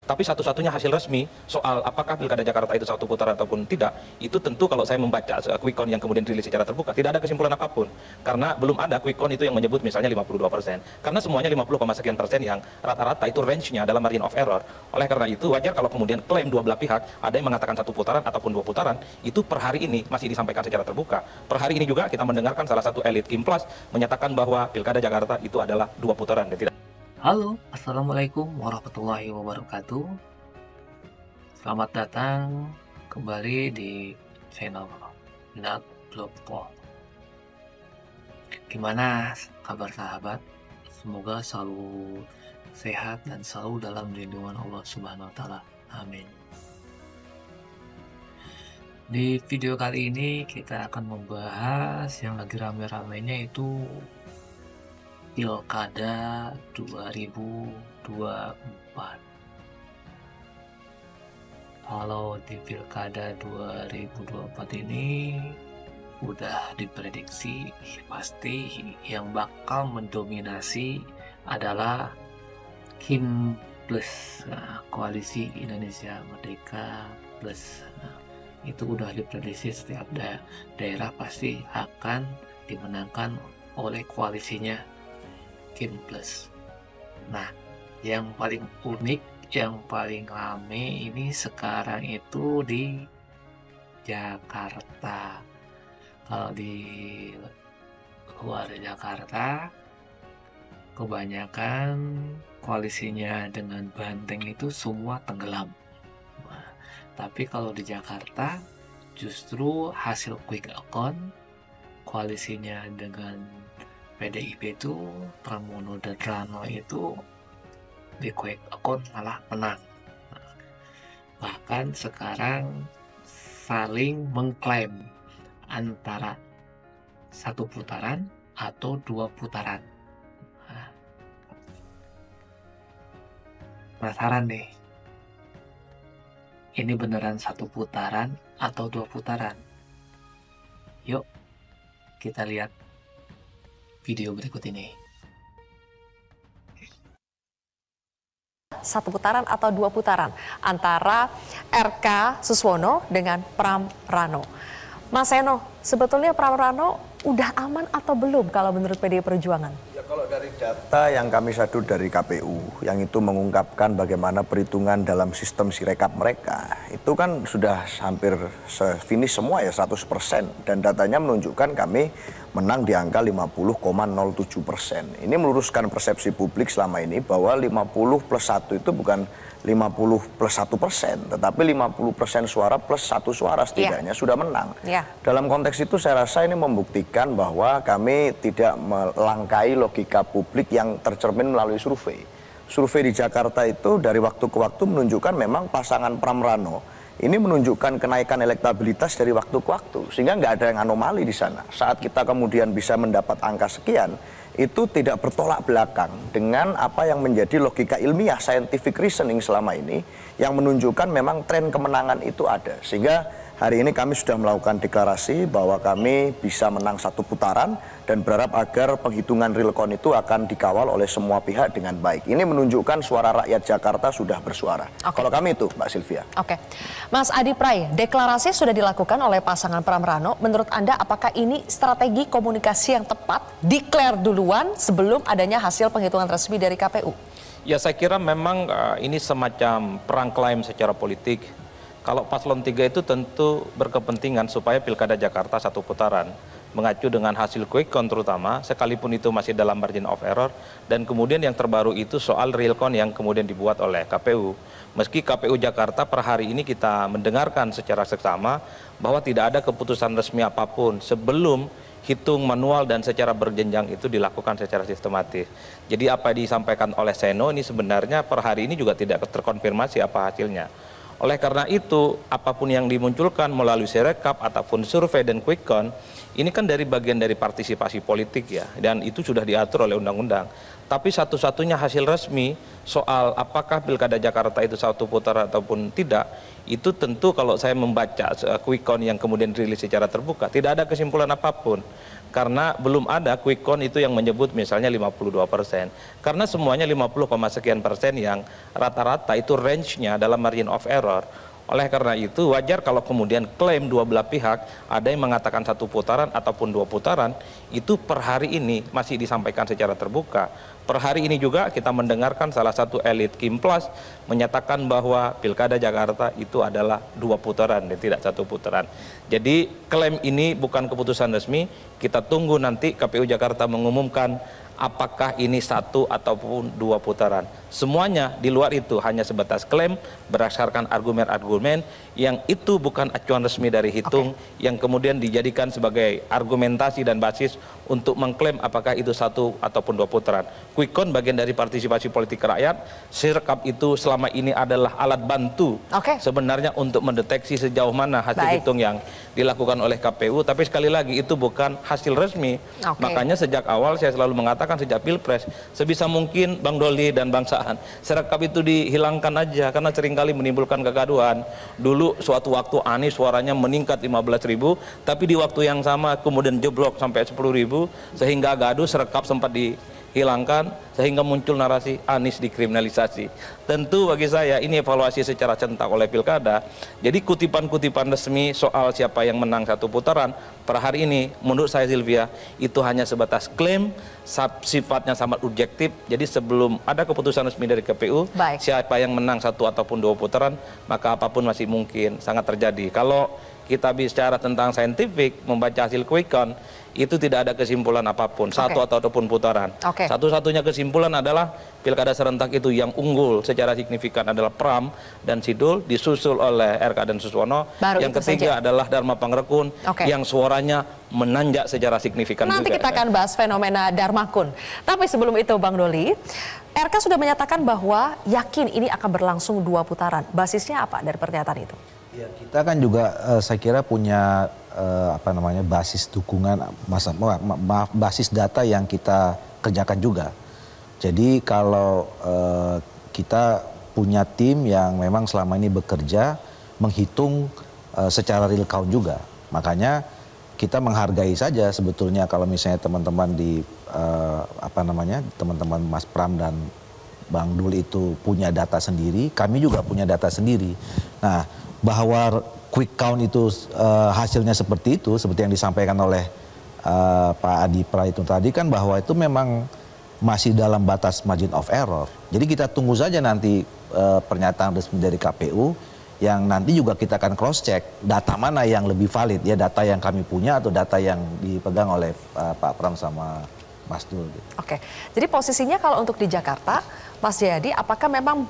Tapi satu-satunya hasil resmi soal apakah Pilkada Jakarta itu satu putaran ataupun tidak, itu tentu kalau saya membaca quick count yang kemudian dirilis secara terbuka, tidak ada kesimpulan apapun. Karena belum ada quick count itu yang menyebut misalnya 52%. Karena semuanya 50,sekian% yang rata-rata itu range-nya dalam margin of error. Oleh karena itu wajar kalau kemudian klaim dua belah pihak, ada yang mengatakan satu putaran ataupun dua putaran, itu per hari ini masih disampaikan secara terbuka. Per hari ini juga kita mendengarkan salah satu elit Kim Plus menyatakan bahwa Pilkada Jakarta itu adalah dua putaran dan tidak. Halo, Assalamualaikum warahmatullahi wabarakatuh. Selamat datang kembali di channel Minat Blogspot. Gimana kabar sahabat? Semoga selalu sehat dan selalu dalam lindungan Allah Subhanahu wa Ta'ala. Amin. Di video kali ini kita akan membahas yang lagi rame-ramenya itu Pilkada 2024. Kalau di Pilkada 2024 ini udah diprediksi pasti yang bakal mendominasi adalah Kim Plus, Koalisi Indonesia Merdeka Plus. Itu udah diprediksi setiap daerah pasti akan dimenangkan oleh koalisinya Kim Plus. Nah, yang paling unik, yang paling rame ini sekarang itu di Jakarta. Kalau di luar Jakarta, kebanyakan koalisinya dengan Banteng itu semua tenggelam. Nah, tapi kalau di Jakarta, justru hasil quick count koalisinya dengan PDIP itu, Pramono dan Rano itu di quick count malah menang. Bahkan sekarang saling mengklaim antara satu putaran atau dua putaran. Penasaran nih, ini beneran satu putaran atau dua putaran? Yuk kita lihat video berikut ini. Satu putaran atau dua putaran antara RK Suswono dengan Pram Rano. Mas Seno, sebetulnya Pram Rano udah aman atau belum kalau menurut PDI Perjuangan? Ya, kalau dari data yang kami sadut dari KPU, yang itu mengungkapkan bagaimana perhitungan dalam sistem Sirekap mereka, itu kan sudah hampir finish semua ya 100%. Dan datanya menunjukkan kami menang di angka 50,07%. Ini meluruskan persepsi publik selama ini bahwa 50 plus 1 itu bukan 50 plus 1%, tetapi 50% suara plus 1 suara setidaknya sudah menang. Dalam konteks itu saya rasa ini membuktikan bahwa kami tidak melangkai logika publik yang tercermin melalui survei. Survei di Jakarta itu dari waktu ke waktu menunjukkan memang pasangan Pram Rano ini menunjukkan kenaikan elektabilitas dari waktu ke waktu, sehingga nggak ada yang anomali di sana. Saat kita kemudian bisa mendapat angka sekian, itu tidak bertolak belakang dengan apa yang menjadi logika ilmiah, scientific reasoning selama ini, yang menunjukkan memang tren kemenangan itu ada. Sehingga hari ini kami sudah melakukan deklarasi bahwa kami bisa menang satu putaran dan berharap agar penghitungan real count itu akan dikawal oleh semua pihak dengan baik. Ini menunjukkan suara rakyat Jakarta sudah bersuara. Kalau kami itu, Mbak Sylvia. Mas Adi Pray, deklarasi sudah dilakukan oleh pasangan Pram Rano. Menurut Anda apakah ini strategi komunikasi yang tepat, declare duluan sebelum adanya hasil penghitungan resmi dari KPU? Ya, saya kira memang ini semacam perang klaim secara politik. Kalau paslon 3 itu tentu berkepentingan supaya Pilkada Jakarta satu putaran, mengacu dengan hasil quick count terutama, sekalipun itu masih dalam margin of error, dan kemudian yang terbaru itu soal real count yang kemudian dibuat oleh KPU. Meski KPU Jakarta per hari ini kita mendengarkan secara seksama bahwa tidak ada keputusan resmi apapun sebelum hitung manual dan secara berjenjang itu dilakukan secara sistematis. Jadi apa disampaikan oleh Seno ini sebenarnya per hari ini juga tidak terkonfirmasi apa hasilnya. Oleh karena itu, apapun yang dimunculkan melalui Sirekap ataupun survei dan quick count, ini kan dari bagian dari partisipasi politik ya, dan itu sudah diatur oleh undang-undang. Tapi satu-satunya hasil resmi soal apakah Pilkada Jakarta itu satu putaran ataupun tidak, itu tentu kalau saya membaca quick count yang kemudian dirilis secara terbuka, tidak ada kesimpulan apapun. Karena belum ada quick count itu yang menyebut misalnya 52%. Karena semuanya 50, sekian persen yang rata-rata itu range-nya dalam margin of error. Oleh karena itu wajar kalau kemudian klaim dua belah pihak, ada yang mengatakan satu putaran ataupun dua putaran, itu per hari ini masih disampaikan secara terbuka. Per hari ini juga kita mendengarkan salah satu elit Kim Plus menyatakan bahwa Pilkada Jakarta itu adalah dua putaran dan tidak satu putaran. Jadi klaim ini bukan keputusan resmi, kita tunggu nanti KPU Jakarta mengumumkan apakah ini satu ataupun dua putaran. Semuanya di luar itu hanya sebatas klaim berdasarkan argumen-argumen yang itu bukan acuan resmi dari Hitung, yang kemudian dijadikan sebagai argumentasi dan basis untuk mengklaim apakah itu satu ataupun dua putaran. Quick count bagian dari partisipasi politik rakyat, Sirekap itu selama ini adalah alat bantu sebenarnya untuk mendeteksi sejauh mana hasil hitung yang dilakukan oleh KPU, tapi sekali lagi itu bukan hasil resmi. Makanya sejak awal saya selalu mengatakan sejak Pilpres, sebisa mungkin Bang Doli dan Bang Saan, Sirekap itu dihilangkan aja karena seringkali menimbulkan kegaduhan. Dulu suatu waktu Anies suaranya meningkat 15.000, tapi di waktu yang sama kemudian jeblok sampai 10.000 sehingga gaduh, Sirekap sempat dihilangkan sehingga muncul narasi Anies dikriminalisasi. Tentu bagi saya ini evaluasi secara centak oleh Pilkada. Jadi kutipan-kutipan resmi soal siapa yang menang satu putaran per hari ini menurut saya Silvia itu hanya sebatas klaim, sifatnya sangat objektif. Jadi sebelum ada keputusan resmi dari KPU siapa yang menang satu ataupun dua putaran, maka apapun masih mungkin sangat terjadi. Kalau kita bicara tentang saintifik, membaca hasil quick count, itu tidak ada kesimpulan apapun, satu ataupun putaran. Satu-satunya kesimpulan adalah Pilkada serentak itu yang unggul secara signifikan adalah Pram dan Sidul, disusul oleh RK dan Suswono. Yang ketiga adalah Dharma Pangrekun, yang suaranya menanjak secara signifikan. Nanti kita akan bahas fenomena Dharmakun. Tapi sebelum itu Bang Doli, RK sudah menyatakan bahwa yakin ini akan berlangsung dua putaran. Basisnya apa dari pernyataan itu? Ya, kita kan juga saya kira punya basis dukungan, basis data yang kita kerjakan juga. Jadi kalau kita punya tim yang memang selama ini bekerja menghitung secara real count juga. Makanya kita menghargai saja sebetulnya kalau misalnya teman-teman di teman-teman Mas Pram dan Bang Dul itu punya data sendiri, kami juga punya data sendiri. Nah, bahwa quick count itu hasilnya seperti itu, seperti yang disampaikan oleh Pak Adi Praitno tadi kan, bahwa itu memang masih dalam batas margin of error. Jadi kita tunggu saja nanti pernyataan resmi dari KPU yang nanti juga kita akan cross check data mana yang lebih valid, ya data yang kami punya atau data yang dipegang oleh Pak Pram sama Mas Dul. Oke, jadi posisinya kalau untuk di Jakarta, Mas Jayadi, apakah memang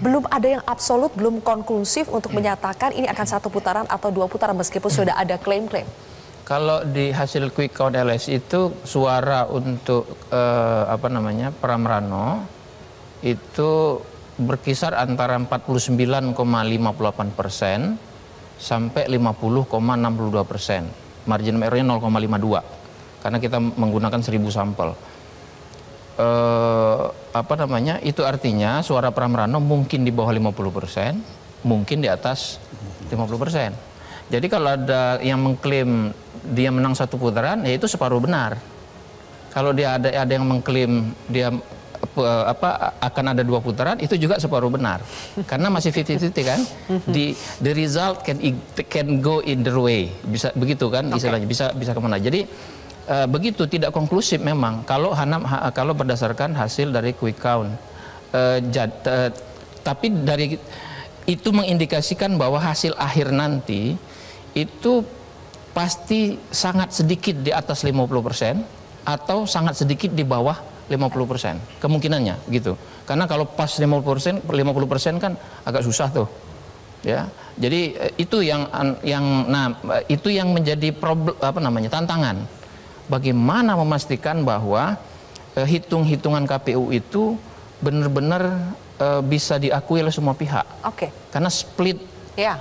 belum ada yang absolut, belum konklusif untuk menyatakan ini akan satu putaran atau dua putaran meskipun sudah ada klaim-klaim? Kalau di hasil quick count LS itu suara untuk Pram Rano itu berkisar antara 49,58% sampai 50,62%. Margin errornya 0,52 karena kita menggunakan 1000 sampel. Itu artinya suara Pram Rano mungkin di bawah 50%, mungkin di atas 50%. Jadi kalau ada yang mengklaim dia menang satu putaran, ya itu separuh benar. Kalau dia ada yang mengklaim dia akan ada dua putaran, itu juga separuh benar. Karena masih 50-50 kan. The result can go either way. Bisa begitu kan istilahnya, bisa kemana. Jadi begitu tidak konklusif memang kalau berdasarkan hasil dari quick count. Tapi dari itu mengindikasikan bahwa hasil akhir nanti itu pasti sangat sedikit di atas 50% atau sangat sedikit di bawah 50% kemungkinannya gitu. Karena kalau pas 50% kan agak susah tuh. Ya. Jadi itu yang menjadi tantangan. Bagaimana memastikan bahwa hitung-hitungan KPU itu benar-benar bisa diakui oleh semua pihak. Karena split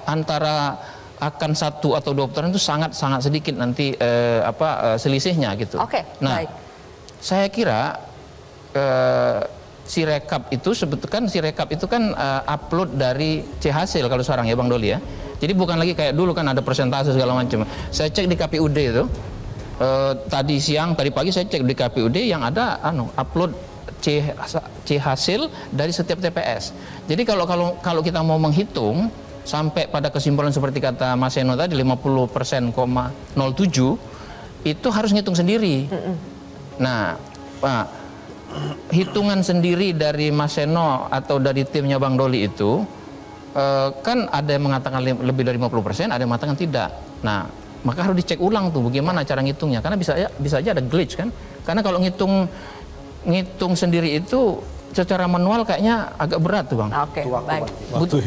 antara akan satu atau dua putaran itu sangat sedikit nanti selisihnya gitu. Nah, saya kira Sirekap itu upload dari C-Hasil kalau sekarang ya Bang Doli ya. Jadi bukan lagi kayak dulu kan ada persentase segala macam. Saya cek di KPUD itu tadi pagi saya cek di KPUD yang ada upload C-Hasil dari setiap TPS. Jadi kalau kita mau menghitung sampai pada kesimpulan seperti kata Mas Seno tadi 50%,07 itu harus ngitung sendiri. Nah, Pak, hitungan sendiri dari Mas Seno atau dari timnya Bang Doli itu kan ada yang mengatakan lebih dari 50%, ada yang mengatakan tidak. Nah, maka harus dicek ulang tuh bagaimana cara ngitungnya, karena bisa aja ada glitch kan. Karena kalau ngitung sendiri itu secara manual kayaknya agak berat tuh Bang. Oke, baik.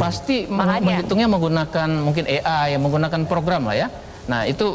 Pasti menghitungnya menggunakan mungkin AI, menggunakan program lah ya. Nah itu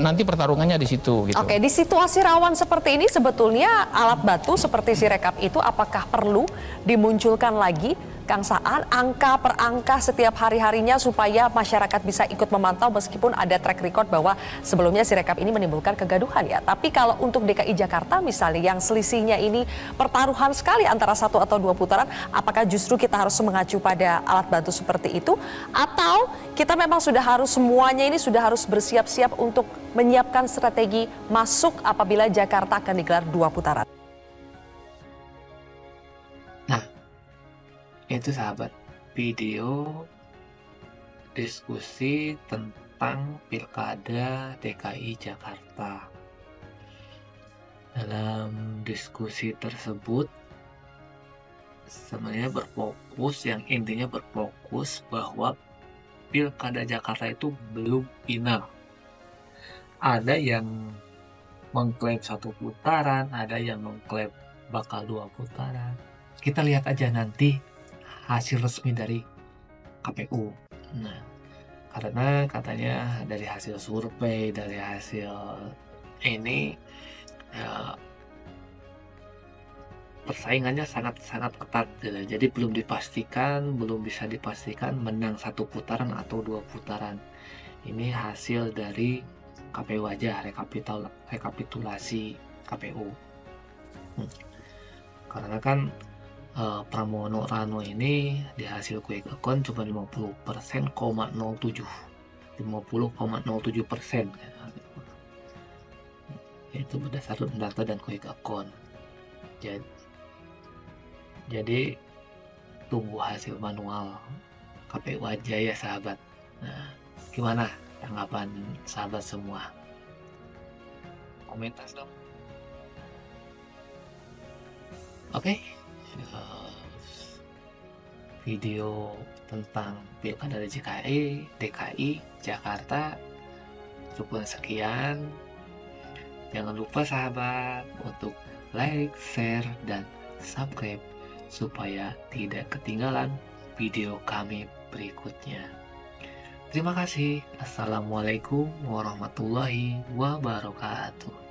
nanti pertarungannya di situ. Gitu. Oke, di situasi rawan seperti ini sebetulnya alat batu seperti Sirekap itu apakah perlu dimunculkan lagi, Kang Saan, angka per angka setiap hari-harinya supaya masyarakat bisa ikut memantau meskipun ada track record bahwa sebelumnya Sirekap ini menimbulkan kegaduhan ya. Tapi kalau untuk DKI Jakarta misalnya yang selisihnya ini pertaruhan sekali antara 1 atau 2 putaran, apakah justru kita harus mengacu pada alat bantu seperti itu? Atau kita memang sudah harus semuanya ini sudah harus bersiap-siap untuk menyiapkan strategi masuk apabila Jakarta akan digelar 2 putaran? Itu sahabat, video diskusi tentang Pilkada DKI Jakarta. Dalam diskusi tersebut sebenarnya intinya berfokus bahwa Pilkada Jakarta itu belum final. Ada yang mengklaim 1 putaran, ada yang mengklaim bakal 2 putaran. Kita lihat aja nanti hasil resmi dari KPU. Nah, karena katanya dari hasil survei, dari hasil ini persaingannya sangat ketat. Jadi belum bisa dipastikan menang 1 putaran atau 2 putaran. Ini hasil dari KPU aja, rekapitulasi KPU. Karena kan Pramono Rano ini di hasil quick account cuma 50,07%. Itu berdasarkan data dan quick account. Jadi tunggu hasil manual KPU aja ya sahabat. Nah, gimana tanggapan sahabat semua? Komentar dong. Oke. Video tentang Pilkada DKI Jakarta cukup sekian. Jangan lupa sahabat untuk like, share, dan subscribe supaya tidak ketinggalan video kami berikutnya. Terima kasih. Assalamualaikum warahmatullahi wabarakatuh.